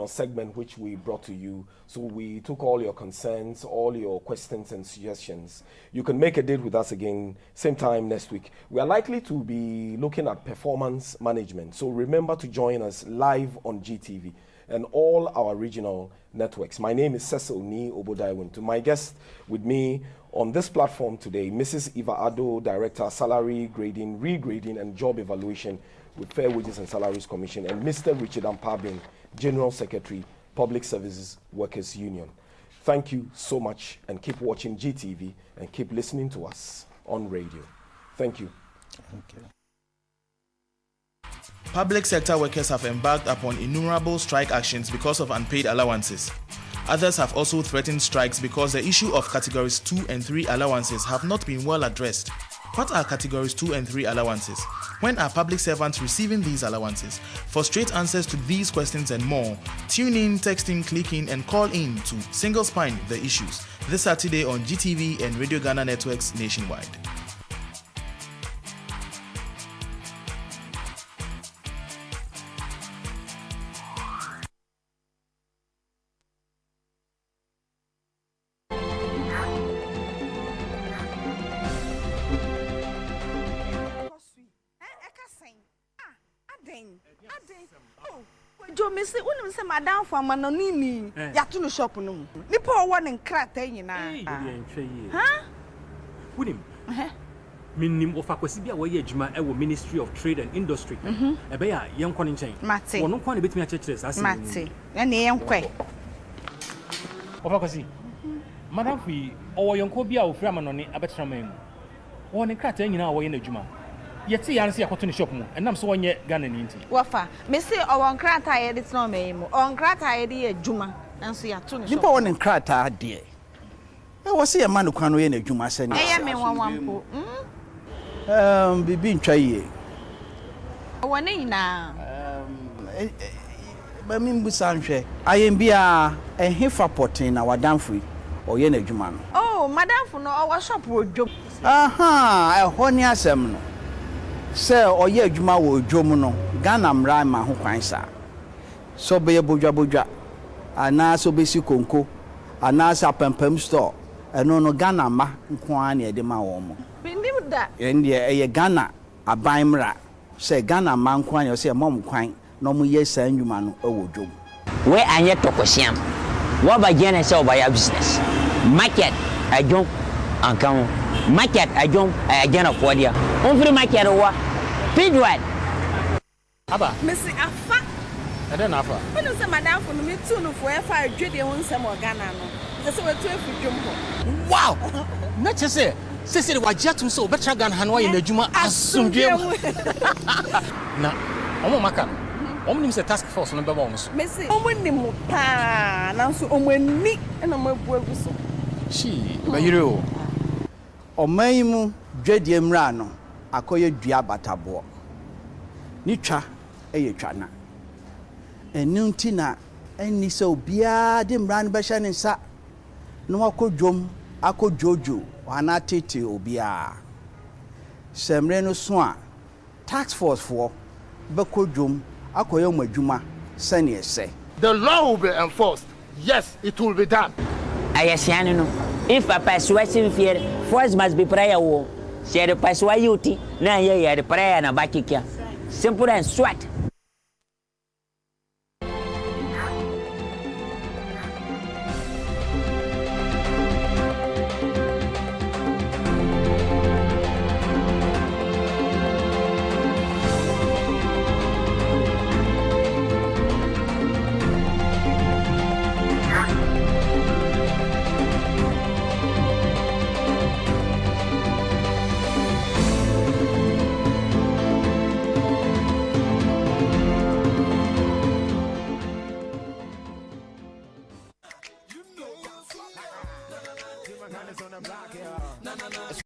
segment which we brought to you. So we took all your concerns, all your questions and suggestions. You can make a date with us again, same time next week. We are likely to be looking at performance management. So remember to join us live on GTV and all our regional networks. My name is Cecil Ni Obodaiwin. To my guest with me on this platform today, Mrs. Eva Ado, Director, Salary Grading, Regrading and Job Evaluation with Fair Wages and Salaries Commission, and Mr. Richard Ampabin, General Secretary, Public Services Workers Union. Thank you so much, and keep watching GTV and keep listening to us on radio. Thank you. Thank you. Public sector workers have embarked upon innumerable strike actions because of unpaid allowances. Others have also threatened strikes because the issue of categories 2 and 3 allowances have not been well addressed. What are categories 2 and 3 allowances? When are public servants receiving these allowances? For straight answers to these questions and more, tune in, text in, click in, and call in to Single Spine The Issues this Saturday on GTV and Radio Ghana networks nationwide. Say madam for manonini ya to no shop no nipa o won nkrata nyina ha wunim minnim ofa kwasi bia wo ye adwuma e wo Ministry of Trade and Industry e be ya yenko ne nchen wono kwa ne betimi a chechire sa se mate ya ne yenkwe ofa kwasi madam fi o yenko bia wo fra manoni abetra man wo ne nkrata nyina wo ye na adwuma yeti yan se yakoto ne shop mu enam so wonye Ghana ni nti wafa me se o won krata ye dit no me mu on krata ye de adwuma enso ya to ne shop nipa won krata de e wo se ye ma no kwan no ye na adwuma se ne e ye me wanwampo bibi ntwa ye woni nyina ba mi mbusa nhwe ayen bia ehefa potin na wadanfo o ye na adwuma no oh madam fu no o shop odwo aha e ho ni asem no se oye adwuma wo dwom no Ghana mra ma ho kwan sa so be bodwa ana so be si konko ana sa pampam store eno no Ghana ma nko an e de ma wo mo bindim da ende ye Ghana aban mra se Ghana ma nko an se mom kwan no mo ye sa adwuma no e wo dwom where I yet talk with him. What by Jen sell by your business? Market, I don't account. Market, I don't, I again of what you. Only market or what? Feed what? Abba, Missy Afa. I don't know. When you say madam for me too, no for if I dread your own some organa. That's what we're doing jumbo. Wow! Not to say, Sissy, what jet so better than Hanoi in the Juma as soon. Now, I'm Maka. Omnim a task force number one. Missy, Omunim, now so when me and I'm a boy. She, by you. Omaimu, Jedium Rano, Akoya Diabatabo. Nicha, Ayachana. And Nuntina, and Niso Bia, dim ran Bashan and Sa. No, Ako Jom, Ako Jojo, Anatiti Obia. Semreno Swan, tax force for Bako Jum, Akoyoma Juma, Senior say. The law will be enforced. Yes, it will be done. I say, if a persuasive fear, first must be prayer war. Share the persuade, now ye the prayer and a back. Simple and sweat.